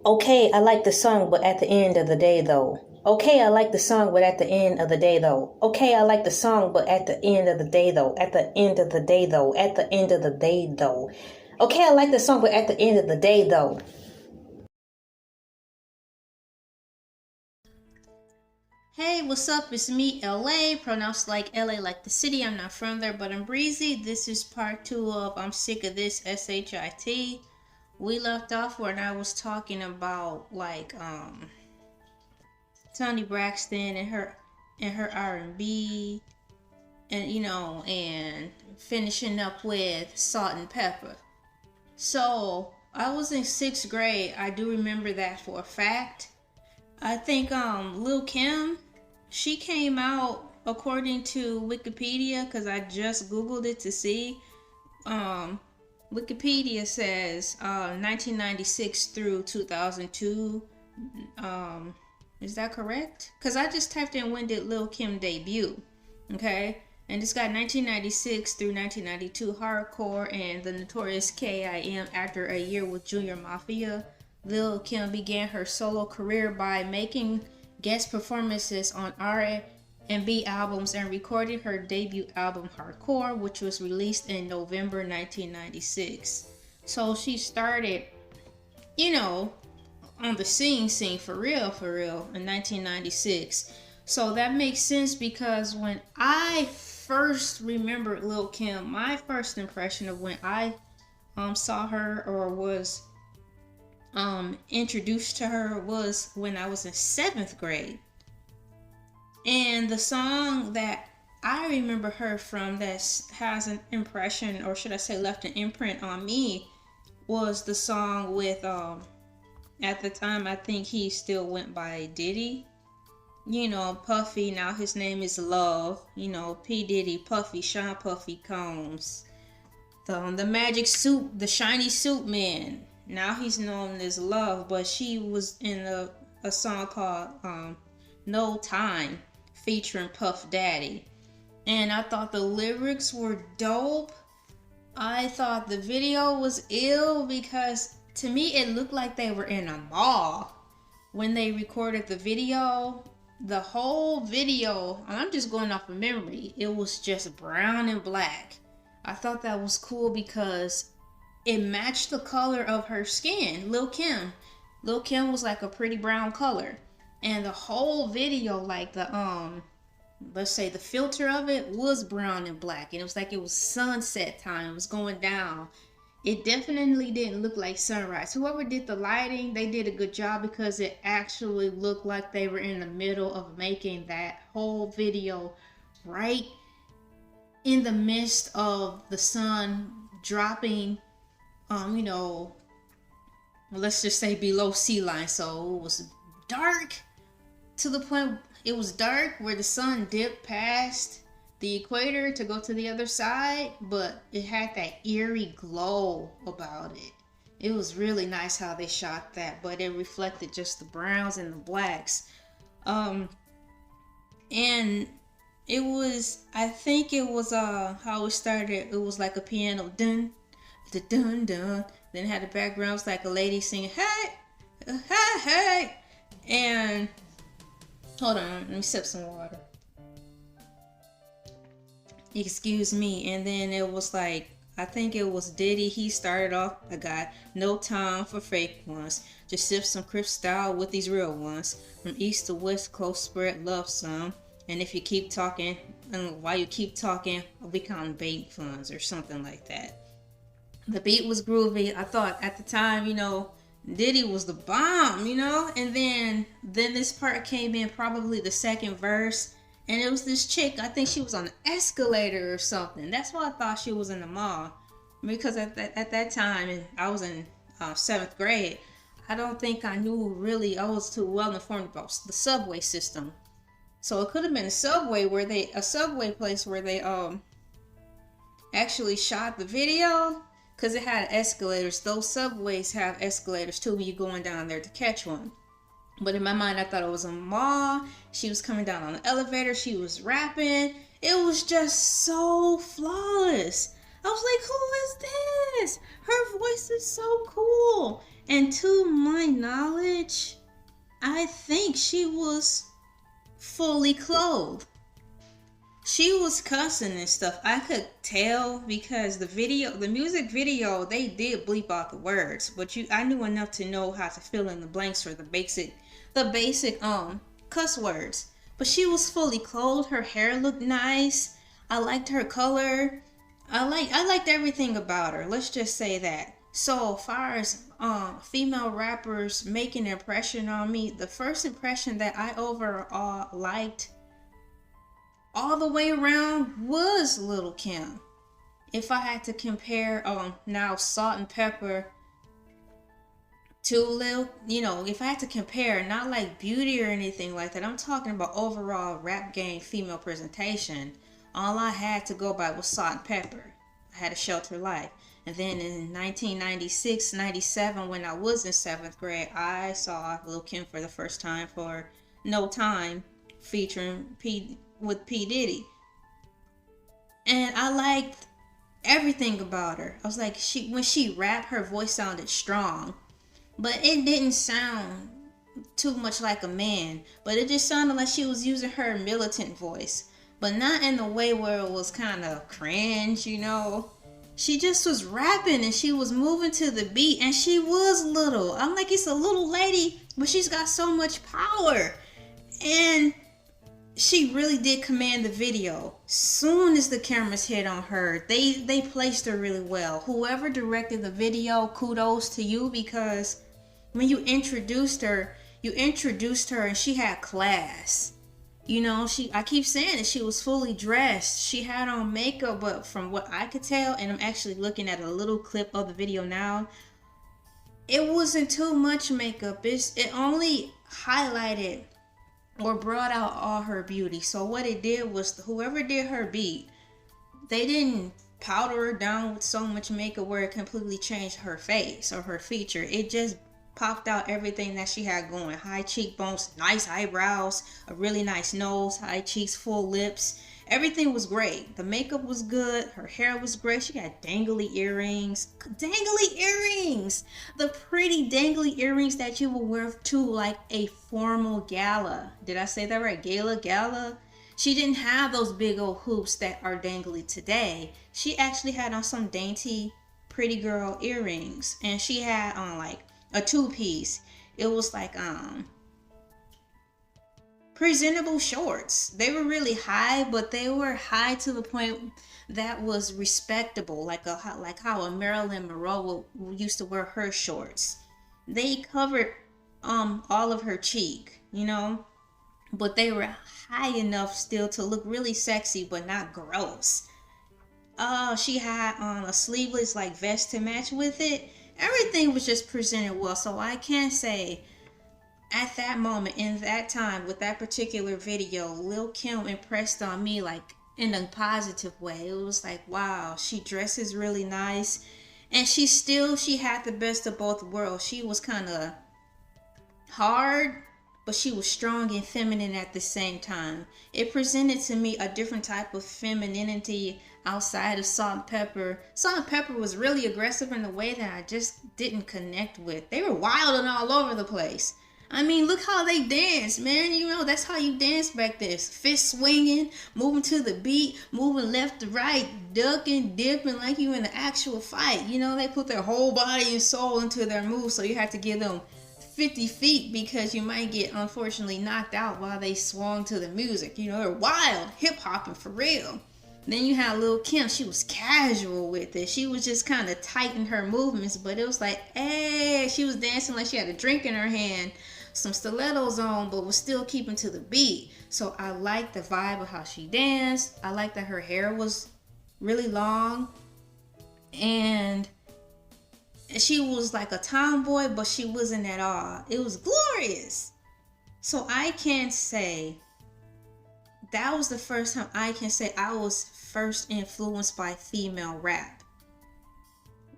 Okay, I like the song, but at the end of the day, though. Okay, I like the song, but at the end of the day, though. Okay, I like the song, but at the end of the day, though. At the end of the day, though. At the end of the day, though. Okay, I like the song, but at the end of the day, though. Hey, what's up? It's me, LA, pronounced like LA, like the city. I'm not from there, but I'm breezy. This is part 2 of I'm Sick of This, SHIT. We left off when I was talking about Toni Braxton and her R&B and and finishing up with Salt and Pepper. So, I was in 6th grade. I do remember that for a fact. I think Lil Kim, she came out according to Wikipedia, because I just googled it to see. Um, Wikipedia says 1996 through 2002. Um, is that correct? Because I just typed in when did Lil Kim debut. Okay, and it's got 1996 through 1992 hardcore and the Notorious K.I.M. After a year with Junior Mafia, Lil Kim began her solo career by making guest performances on R&B albums and recording her debut album Hardcore, which was released in November 1996. So she started, on the scene for real in 1996. So that makes sense, because when I first remembered Lil Kim, my first impression of when I saw her or was introduced to her was when I was in 7th grade. And the song that I remember her from that has an impression, or should I say left an imprint on me, was the song with at the time I think he still went by Diddy. Puffy, now his name is Love. P. Diddy, Puffy, Sean Puffy Combs. The magic suit, the shiny suit man. Now he's known as Love, but she was in a song called No Time featuring Puff Daddy. And I thought the lyrics were dope. I thought the video was ill, because to me it looked like they were in a mall when they recorded the video. The whole video, I'm just going off of memory, it was just brown and black. I thought that was cool because it matched the color of her skin. Lil Kim was like a pretty brown color, and the whole video, like the let's say the filter of it was brown and black, and it was like it was sunset time, it was going down. It definitely didn't look like sunrise. Whoever did the lighting, they did a good job, because it actually looked like they were in the middle of making that whole video right in the midst of the sun dropping, let's just say below sea line. So it was dark to the point it was dark where the sun dipped past the equator to go to the other side, but it had that eerie glow about it. It was really nice how they shot that, but it reflected just the browns and the blacks. And it was, I think it was how it started. It was like a piano dun dun dun dun. Then it had the background, it was like a lady singing hey hey hey. And hold on, let me sip some water. Excuse me. And then it was like, I think it was Diddy. He started off, I got no time for fake ones. Just sip some crystal with these real ones. From east to west, close spread love some. And if you keep talking, and while you keep talking, we count bank funds or something like that. The beat was groovy. I thought at the time, Diddy was the bomb, And then this part came in, probably the second verse. And it was this chick, I think she was on an escalator or something. That's why I thought she was in the mall. Because at that time, and I was in 7th grade, I don't think I knew really, I was too well informed about the subway system. So it could have been a subway place where they actually shot the video, because it had escalators. Those subways have escalators too when you're going down there to catch one. But in my mind, I thought it was a mall. She was coming down on the elevator. She was rapping. It was just so flawless. I was like, who is this? Her voice is so cool. And to my knowledge, I think she was fully clothed. She was cussing and stuff. I could tell because the music video, they did bleep out the words, but I knew enough to know how to fill in the blanks for the basic cuss words. But she was fully clothed. Her hair looked nice. I liked her color. I liked everything about her. Let's just say that. So far as female rappers making an impression on me, the first impression that I overall liked all the way around was Lil Kim. If I had to compare now Salt and Pepper to Lil, if I had to compare, not like beauty or anything like that, I'm talking about overall rap game female presentation, all I had to go by was Salt and Pepper. I had a Shelter Life. And then in 1996, 97, when I was in 7th grade, I saw Lil Kim for the first time for No Time, featuring with P. Diddy. And I liked everything about her. I was like, when she rapped, her voice sounded strong. But it didn't sound too much like a man. But it just sounded like she was using her militant voice. But not in the way where it was kind of cringe, She just was rapping and she was moving to the beat, and she was little. I'm like, it's a little lady, but she's got so much power. And she really did command the video. Soon as the cameras hit on her, they placed her really well. Whoever directed the video, kudos to you, because when you introduced her and she had class. I keep saying that she was fully dressed. She had on makeup, but from what I could tell, and I'm actually looking at a little clip of the video now, it wasn't too much makeup. It only highlighted or brought out all her beauty. So what it did was, whoever did her beat, they didn't powder her down with so much makeup where it completely changed her face or her feature. It just popped out everything that she had going. High cheekbones, nice eyebrows, a really nice nose, high cheeks, full lips. Everything was great. The makeup was good. Her hair was great. She got dangly earrings. Dangly earrings! The pretty dangly earrings that you will wear to like a formal gala. Did I say that right? Gala? She didn't have those big old hoops that are dangly today. She actually had on some dainty, pretty girl earrings. And she had on like a two-piece. It was like presentable shorts. They were really high, but they were high to the point that was respectable, like how a Marilyn Monroe used to wear her shorts. They covered all of her cheek, but they were high enough still to look really sexy but not gross. She had on a sleeveless like vest to match with it. Everything was just presented well, so I can't say at that moment, in that time, with that particular video, Lil Kim impressed on me like in a positive way. It was like, wow, she dresses really nice, and she had the best of both worlds. She was kind of hard, but she was strong and feminine at the same time. It presented to me a different type of femininity outside of Salt and Pepper. Salt and Pepper was really aggressive in a way that I just didn't connect with. They were wild and all over the place. I mean, look how they dance, man. That's how you dance back there. Fist swinging, moving to the beat, moving left to right, ducking, dipping like you in an actual fight. They put their whole body and soul into their moves, so you have to give them 50 feet because you might get, unfortunately, knocked out while they swung to the music. They're wild, hip-hopping for real. Then you had Lil Kim. She was casual with it. She was just kind of tight in her movements, but it was like, hey, she was dancing like she had a drink in her hand, some stilettos on, but was still keeping to the beat. So I liked the vibe of how she danced. I liked that her hair was really long, and she was like a tomboy, but she wasn't at all. It was glorious. So I can say that was the first time I can say I was first influenced by female rap.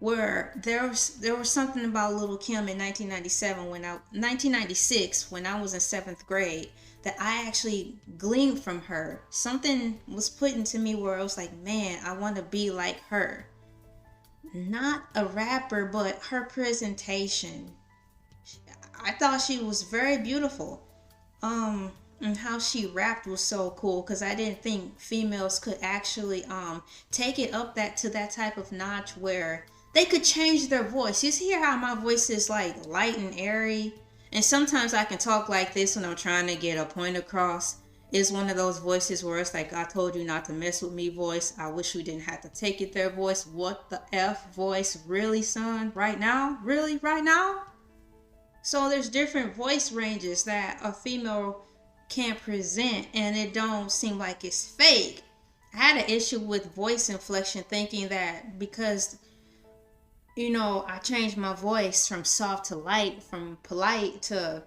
Where there was something about Lil Kim in 1996 when I was in 7th grade that I actually gleaned from her. Something was put into me where I was like, man, I want to be like her. not a rapper, but her presentation. I thought she was very beautiful. And how she rapped was so cool because I didn't think females could actually take it up that to that type of notch where they could change their voice. You see how my voice is like light and airy, and sometimes I can talk like this when I'm trying to get a point across. It's one of those voices where it's like, I told you not to mess with me voice. I wish we didn't have to take it there voice. What the F voice? Really, son? Right now? Really? Right now? So there's different voice ranges that a female can present, and it don't seem like it's fake. I had an issue with voice inflection, thinking that because I changed my voice from soft to light, from polite to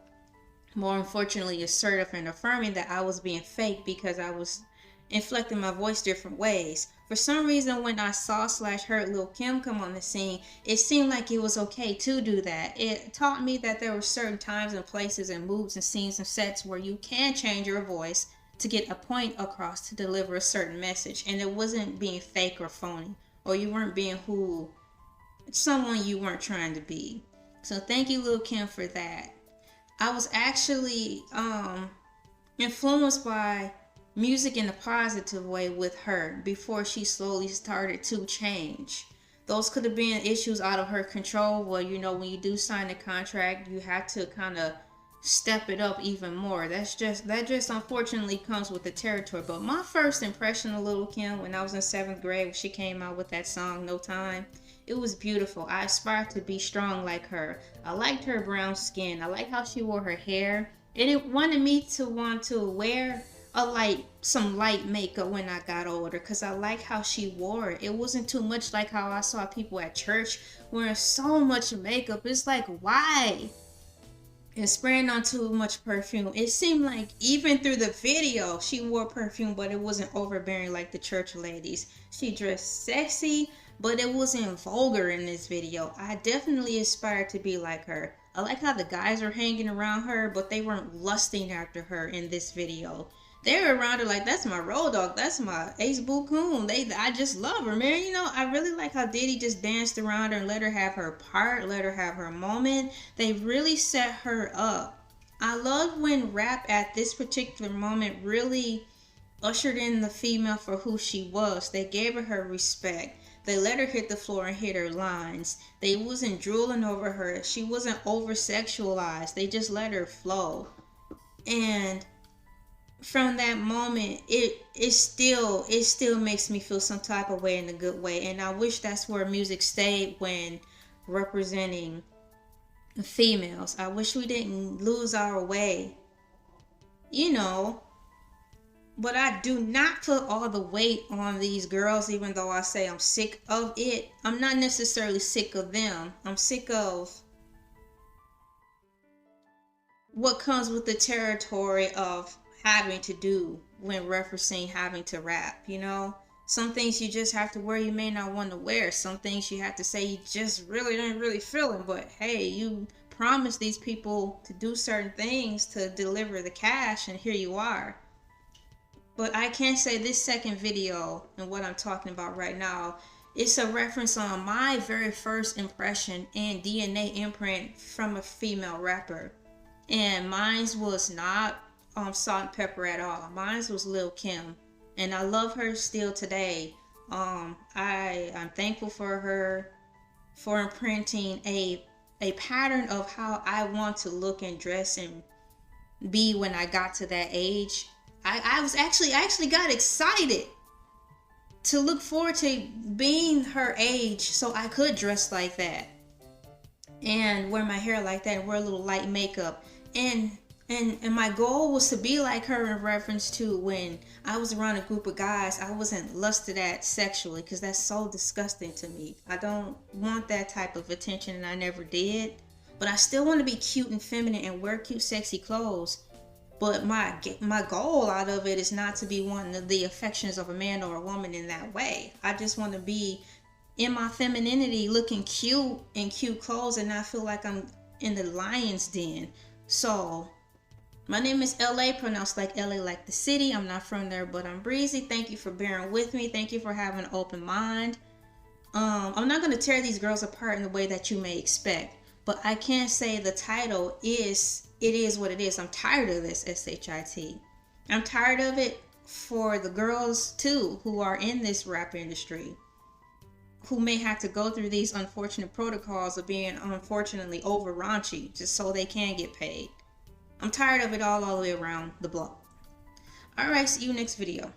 more unfortunately assertive and affirming, that I was being fake because I was inflecting my voice different ways. For some reason, when I saw/heard Lil Kim come on the scene, it seemed like it was okay to do that. It taught me that there were certain times and places and moods and scenes and sets where you can change your voice to get a point across, to deliver a certain message, and it wasn't being fake or phony, or you weren't being someone you weren't trying to be. So thank you, Lil Kim, for that. I was actually influenced by music in a positive way with her before she slowly started to change. Those could have been issues out of her control. Well, when you do sign a contract, you have to kind of step it up even more. That just unfortunately comes with the territory. But my first impression of Lil Kim when I was in 7th grade, when she came out with that song No Time, it was beautiful. I aspired to be strong like her. I liked her brown skin. I liked how she wore her hair. And it wanted me to want to wear some light makeup when I got older, because I like how she wore it. It wasn't too much like how I saw people at church wearing so much makeup. It's like, why? And spraying on too much perfume. It seemed like even through the video she wore perfume, but it wasn't overbearing like the church ladies. She dressed sexy, but it wasn't vulgar in this video. I definitely aspired to be like her. I like how the guys are hanging around her, but they weren't lusting after her in this video. They were around her like, that's my road dog, that's my ace boo coon. I just love her, man. I really like how Diddy just danced around her and let her have her part, let her have her moment. They really set her up. I love when rap at this particular moment really ushered in the female for who she was. They gave her respect. They let her hit the floor and hit her lines. They wasn't drooling over her. She wasn't over-sexualized. They just let her flow. And from that moment, it still makes me feel some type of way in a good way. And I wish that's where music stayed when representing females. I wish we didn't lose our way. But I do not put all the weight on these girls, even though I say I'm sick of it. I'm not necessarily sick of them. I'm sick of what comes with the territory of having to do when referencing having to rap. Some things you just have to wear you may not want to wear. Some things you have to say you just really don't really feel it. But hey, you promised these people to do certain things to deliver the cash, and here you are. But I can say this second video and what I'm talking about right now, it's a reference on my very first impression and DNA imprint from a female rapper. And mine was not Salt-N-Pepa at all. Mine was Lil Kim. And I love her still today. I'm thankful for her for imprinting a pattern of how I want to look and dress and be when I got to that age. I actually got excited to look forward to being her age so I could dress like that and wear my hair like that and wear a little light makeup. And my goal was to be like her in reference to when I was around a group of guys, I wasn't lusted at sexually, because that's so disgusting to me. I don't want that type of attention, and I never did. But I still want to be cute and feminine and wear cute, sexy clothes. But my goal out of it is not to be wanting the affections of a man or a woman in that way. I just want to be in my femininity, looking cute in cute clothes, and not feel like I'm in the lion's den. So, my name is LA, pronounced like LA, like the city. I'm not from there, but I'm breezy. Thank you for bearing with me. Thank you for having an open mind. I'm not going to tear these girls apart in the way that you may expect, but I can say the title is, it is what it is. I'm tired of this SHIT. I'm tired of it for the girls too who are in this rap industry, who may have to go through these unfortunate protocols of being unfortunately over raunchy just so they can get paid. I'm tired of it all the way around the block. Alright, see you next video.